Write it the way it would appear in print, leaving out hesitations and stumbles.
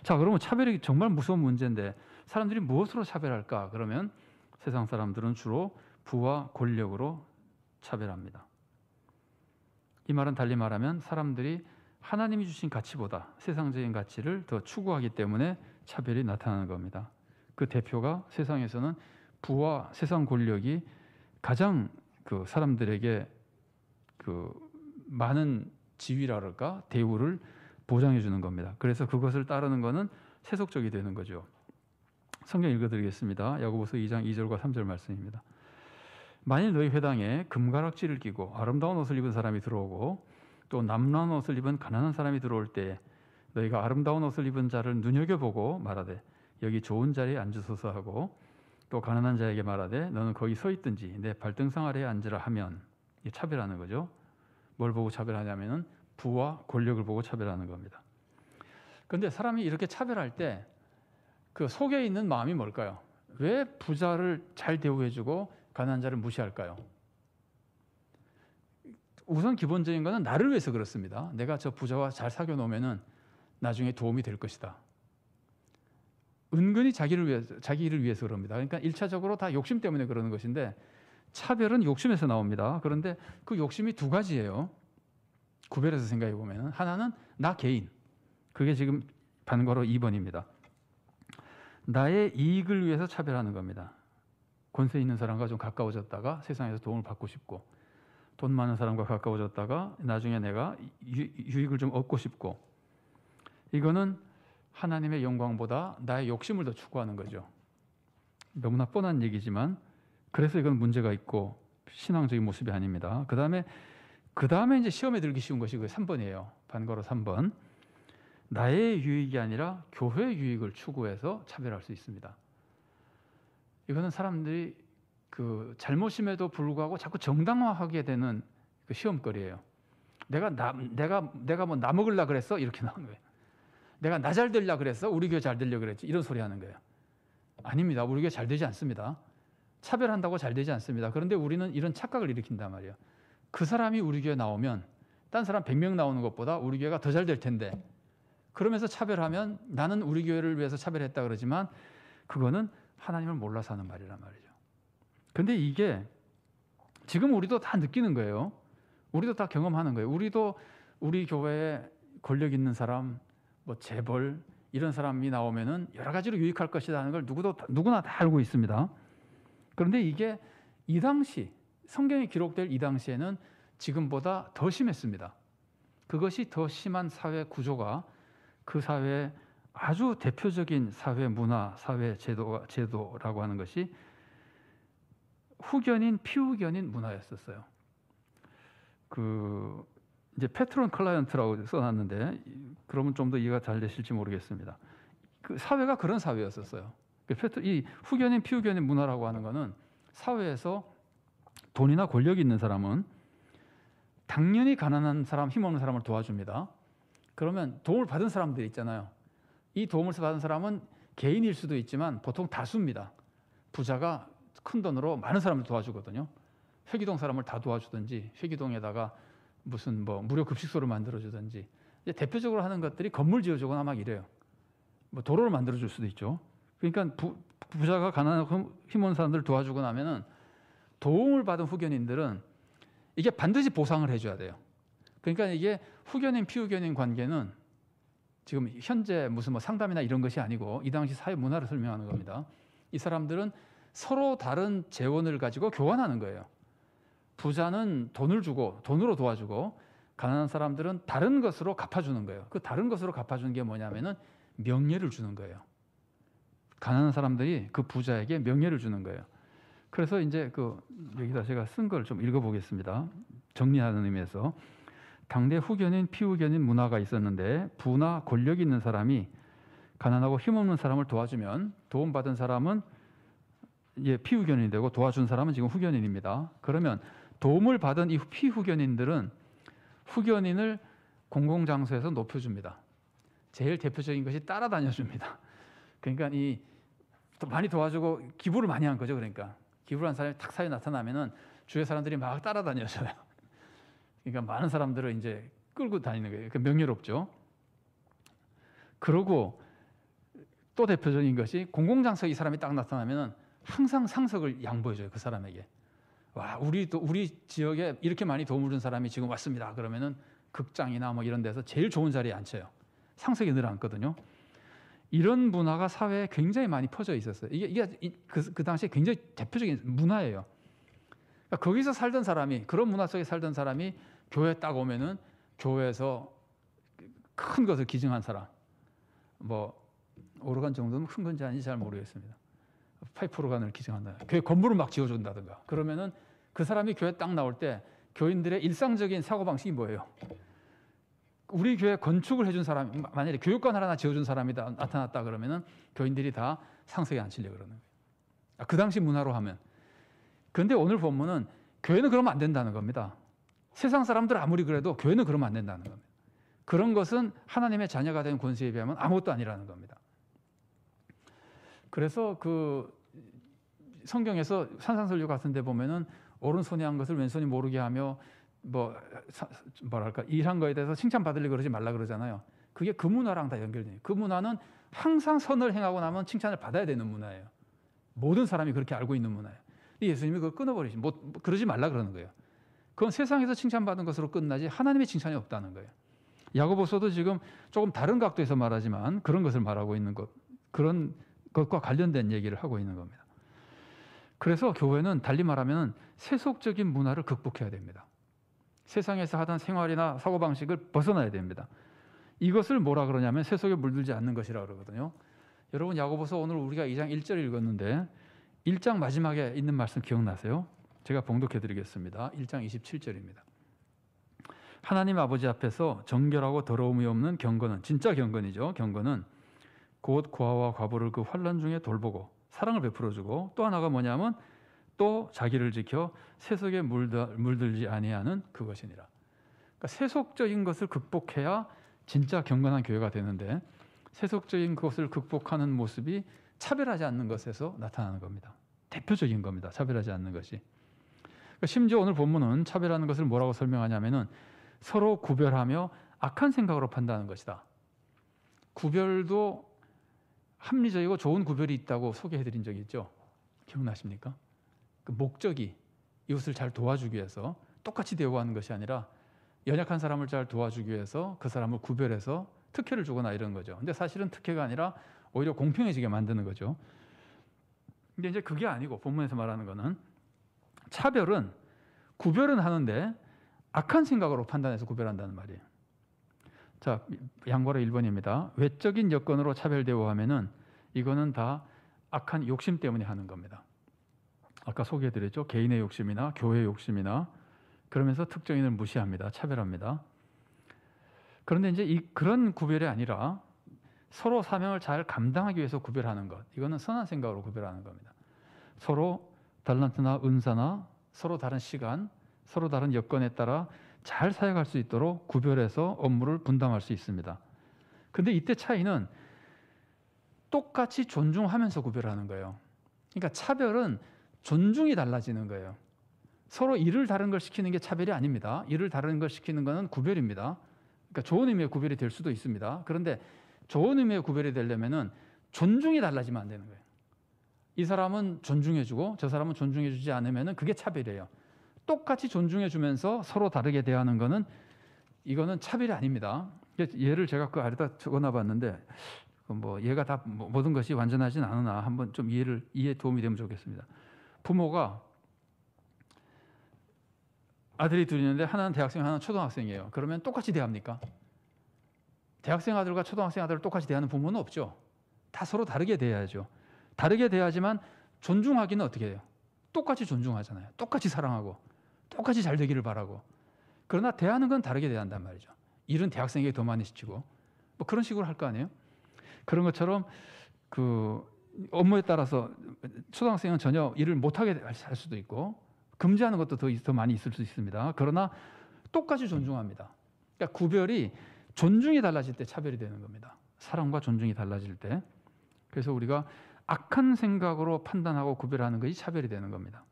자, 그러면 차별이 정말 무서운 문제인데 사람들이 무엇으로 차별할까? 그러면 세상 사람들은 주로 부와 권력으로 차별합니다. 이 말은 달리 말하면 사람들이 하나님이 주신 가치보다 세상적인 가치를 더 추구하기 때문에 차별이 나타나는 겁니다. 그 대표가 세상에서는 부와 세상 권력이 가장 그 사람들에게 그 많은 지위라 그럴까? 대우를 보장해 주는 겁니다. 그래서 그것을 따르는 것은 세속적이 되는 거죠. 성경 읽어드리겠습니다. 야고보서 2장 2절과 3절 말씀입니다. 만일 너희 회당에 금가락지를 끼고 아름다운 옷을 입은 사람이 들어오고 또 남루한 옷을 입은 가난한 사람이 들어올 때 너희가 아름다운 옷을 입은 자를 눈여겨보고 말하되 여기 좋은 자리에 앉으소서 하고 또 가난한 자에게 말하되 너는 거기 서 있든지 내 발등상 아래에 앉으라 하면, 이게 차별하는 거죠. 뭘 보고 차별하냐면은 부와 권력을 보고 차별하는 겁니다. 그런데 사람이 이렇게 차별할 때 그 속에 있는 마음이 뭘까요? 왜 부자를 잘 대우해주고 가난한 자를 무시할까요? 우선 기본적인 것은 나를 위해서 그렇습니다. 내가 저 부자와 잘 사귀어 놓으면은 나중에 도움이 될 것이다. 은근히 자기를 위해서 그럽니다. 그러니까 1차적으로 다 욕심 때문에 그러는 것인데 차별은 욕심에서 나옵니다. 그런데 그 욕심이 두 가지예요. 구별해서 생각해 보면 하나는 나 개인. 그게 지금 반괄호 2번입니다. 나의 이익을 위해서 차별하는 겁니다. 권세 있는 사람과 좀 가까워졌다가 세상에서 도움을 받고 싶고, 돈 많은 사람과 가까워졌다가 나중에 내가 유익을 좀 얻고 싶고, 이거는 하나님의 영광보다 나의 욕심을 더 추구하는 거죠. 너무나 뻔한 얘기지만 그래서 이건 문제가 있고 신앙적인 모습이 아닙니다. 그 다음에 이제 시험에 들기 쉬운 것이 그 3번이에요. 반괄호 3번. 나의 유익이 아니라 교회의 유익을 추구해서 차별할 수 있습니다. 이거는 사람들이 그 잘못임에도 불구하고 자꾸 정당화하게 되는 그 시험거리예요. 내가 뭐 나 먹으려 그랬어? 이렇게 나오는 거예요. 내가 나 잘 되려 그랬어? 우리 교회 잘 되려 그랬지? 이런 소리 하는 거예요. 아닙니다. 우리 교회 잘 되지 않습니다. 차별한다고 잘 되지 않습니다. 그런데 우리는 이런 착각을 일으킨단 말이에요. 그 사람이 우리 교회 나오면 딴 사람 100명 나오는 것보다 우리 교회가 더 잘 될 텐데, 그러면서 차별하면 나는 우리 교회를 위해서 차별했다 그러지만 그거는 하나님을 몰라서 하는 말이란 말이죠. 근데 이게 지금 우리도 다 느끼는 거예요. 우리도 다 경험하는 거예요. 우리도 우리 교회에 권력 있는 사람, 뭐 재벌 이런 사람이 나오면은 여러 가지로 유익할 것이라는 걸 누구나 다 알고 있습니다. 그런데 이게 이 당시 성경에 기록될 이 당시에는 지금보다 더 심했습니다. 그것이 더 심한 사회 구조가 그 사회의 아주 대표적인 사회 문화, 사회 제도라고 하는 것이 후견인, 피후견인 문화였었어요. 이제 패트론 클라이언트라고 써놨는데 그러면 좀 더 이해가 잘 되실지 모르겠습니다. 그 사회가 그런 사회였었어요. 이 후견인, 피후견인 문화라고 하는 것은 사회에서 돈이나 권력이 있는 사람은 당연히 가난한 사람, 힘없는 사람을 도와줍니다. 그러면 도움을 받은 사람들이 있잖아요. 이 도움을 받은 사람은 개인일 수도 있지만 보통 다수입니다. 부자가 큰 돈으로 많은 사람을 도와주거든요. 회기동 사람을 다 도와주든지 회기동에다가 무슨 뭐 무료 급식소를 만들어주든지, 대표적으로 하는 것들이 건물 지어주거나 막 이래요. 뭐 도로를 만들어줄 수도 있죠. 그러니까 부자가 가난하고 힘없는 사람들을 도와주고 나면은 도움을 받은 후견인들은 이게 반드시 보상을 해줘야 돼요. 그러니까 이게 후견인, 피후견인 관계는 지금 현재 무슨 뭐 상담이나 이런 것이 아니고 이 당시 사회 문화를 설명하는 겁니다. 이 사람들은 서로 다른 재원을 가지고 교환하는 거예요. 부자는 돈을 주고 돈으로 도와주고 가난한 사람들은 다른 것으로 갚아주는 거예요. 그 다른 것으로 갚아주는 게 뭐냐면은 명예를 주는 거예요. 가난한 사람들이 그 부자에게 명예를 주는 거예요. 그래서 이제 여기다 제가 쓴 걸 좀 읽어보겠습니다. 정리하는 의미에서 당대 후견인, 피후견인 문화가 있었는데 부나 권력이 있는 사람이 가난하고 힘없는 사람을 도와주면 도움받은 사람은 이제 피후견인이 되고 도와준 사람은 지금 후견인입니다. 그러면 도움을 받은 이 피후견인들은 후견인을 공공장소에서 높여줍니다. 제일 대표적인 것이 따라다녀줍니다. 그러니까 또 많이 도와주고 기부를 많이 한 거죠. 그러니까 기부를 한 사람이 탁 사회 나타나면은 주위 사람들이 막 따라다녀줘요. 그러니까 많은 사람들을 이제 끌고 다니는 거예요. 그러니까 명예롭죠. 그러고 또 대표적인 것이 공공장소에 이 사람이 딱 나타나면 항상 상석을 양보해줘요. 그 사람에게. 와, 우리 지역에 이렇게 많이 도움을 준 사람이 지금 왔습니다. 그러면은 극장이나 뭐 이런 데서 제일 좋은 자리에 앉혀요. 상석에 늘 앉거든요. 이런 문화가 사회에 굉장히 많이 퍼져 있었어요. 이게 그 당시에 굉장히 대표적인 문화예요. 그러니까 거기서 살던 사람이, 그런 문화 속에 살던 사람이 교회에 딱 오면은 교회에서 큰 것을 기증한 사람, 뭐 오르간 정도는 큰 건지 아닌지 잘 모르겠습니다. 파이프 오르간을 기증한다. 교회 건물을 막 지어준다든가. 그러면은 그 사람이 교회 딱 나올 때 교인들의 일상적인 사고방식이 뭐예요? 우리 교회 건축을 해준 사람, 만약에 교육관 하나 지어준 사람이 나타났다 그러면은 교인들이 다 상석에 앉히려고 그러는 거예요. 그 당시 문화로 하면. 그런데 오늘 본문은 교회는 그러면 안 된다는 겁니다. 세상 사람들 아무리 그래도 교회는 그러면 안 된다는 겁니다. 그런 것은 하나님의 자녀가 된 권세에 비하면 아무것도 아니라는 겁니다. 그래서 그 성경에서 산상설교 같은 데 보면은 오른손이 한 것을 왼손이 모르게 하며 뭐랄까 일한 거에 대해서 칭찬받으려고 그러지 말라 그러잖아요. 그게 그 문화랑 다 연결돼요. 그 문화는 항상 선을 행하고 나면 칭찬을 받아야 되는 문화예요. 모든 사람이 그렇게 알고 있는 문화예요. 예수님이 그걸 끊어버리시, 그러지 말라 그러는 거예요. 그건 세상에서 칭찬받은 것으로 끝나지 하나님의 칭찬이 없다는 거예요. 야고보서도 지금 조금 다른 각도에서 말하지만 그런 것을 말하고 있는 것, 그런 것과 관련된 얘기를 하고 있는 겁니다. 그래서 교회는 달리 말하면 세속적인 문화를 극복해야 됩니다. 세상에서 하던 생활이나 사고방식을 벗어나야 됩니다. 이것을 뭐라 그러냐면 세속에 물들지 않는 것이라 그러거든요. 여러분 야고보서 오늘 우리가 2장 1절 읽었는데 1장 마지막에 있는 말씀 기억나세요? 제가 봉독해 드리겠습니다. 1장 27절입니다. 하나님 아버지 앞에서 정결하고 더러움이 없는 경건은, 진짜 경건이죠. 경건은 곧 고아와 과부를 그 환난 중에 돌보고 사랑을 베풀어주고, 또 하나가 뭐냐면 또 자기를 지켜 세속에 물들지 아니하는 그것이니라. 그러니까 세속적인 것을 극복해야 진짜 경건한 교회가 되는데, 세속적인 것을 극복하는 모습이 차별하지 않는 것에서 나타나는 겁니다. 대표적인 겁니다. 차별하지 않는 것이. 그러니까 심지어 오늘 본문은 차별하는 것을 뭐라고 설명하냐면은 서로 구별하며 악한 생각으로 판단하는 것이다. 구별도 합리적이고 좋은 구별이 있다고 소개해드린 적이 있죠. 기억나십니까? 그 목적이 이웃을 잘 도와주기 위해서 똑같이 대우하는 것이 아니라 연약한 사람을 잘 도와주기 위해서 그 사람을 구별해서 특혜를 주거나 이런 거죠. 근데 사실은 특혜가 아니라 오히려 공평해지게 만드는 거죠. 근데 이제 그게 아니고 본문에서 말하는 거는 차별은 구별은 하는데 악한 생각으로 판단해서 구별한다는 말이에요. 자, 양괄호 1번입니다. 외적인 여건으로 차별 대우하면은 이거는 다 악한 욕심 때문에 하는 겁니다. 아까 소개해드렸죠. 개인의 욕심이나 교회의 욕심이나, 그러면서 특정인을 무시합니다. 차별합니다. 그런데 이제 그런 구별이 아니라 서로 사명을 잘 감당하기 위해서 구별하는 것, 이거는 선한 생각으로 구별하는 겁니다. 서로 달란트나 은사나 서로 다른 시간, 서로 다른 여건에 따라 잘 사역할 수 있도록 구별해서 업무를 분담할 수 있습니다. 근데 이때 차이는 똑같이 존중하면서 구별하는 거예요. 그러니까 차별은 존중이 달라지는 거예요. 서로 일을 다른 걸 시키는 게 차별이 아닙니다. 일을 다른 걸 시키는 것은 구별입니다. 그러니까 좋은 의미의 구별이 될 수도 있습니다. 그런데 좋은 의미의 구별이 되려면은 존중이 달라지면 안 되는 거예요. 이 사람은 존중해주고 저 사람은 존중해주지 않으면은 그게 차별이에요. 똑같이 존중해주면서 서로 다르게 대하는 거는, 이거는 차별이 아닙니다. 예를 제가 그 아래다 적어놔봤는데 뭐 얘가 다 모든 것이 완전하진 않으나 한번 좀 이해에 도움이 되면 좋겠습니다. 부모가 아들이 둘이 있는데 하나는 대학생, 하나는 초등학생이에요. 그러면 똑같이 대합니까? 대학생 아들과 초등학생 아들을 똑같이 대하는 부모는 없죠. 다 서로 다르게 대해야죠. 다르게 대하지만 존중하기는 어떻게 해요? 똑같이 존중하잖아요. 똑같이 사랑하고 똑같이 잘 되기를 바라고. 그러나 대하는 건 다르게 대한단 말이죠. 일은 대학생에게 더 많이 시키고 뭐 그런 식으로 할 거 아니에요? 그런 것처럼 그 업무에 따라서 초등학생은 전혀 일을 못하게 할 수도 있고 금지하는 것도 더 많이 있을 수 있습니다. 그러나 똑같이 존중합니다. 그러니까 구별이 존중이 달라질 때 차별이 되는 겁니다. 사랑과 존중이 달라질 때. 그래서 우리가 악한 생각으로 판단하고 구별하는 것이 차별이 되는 겁니다.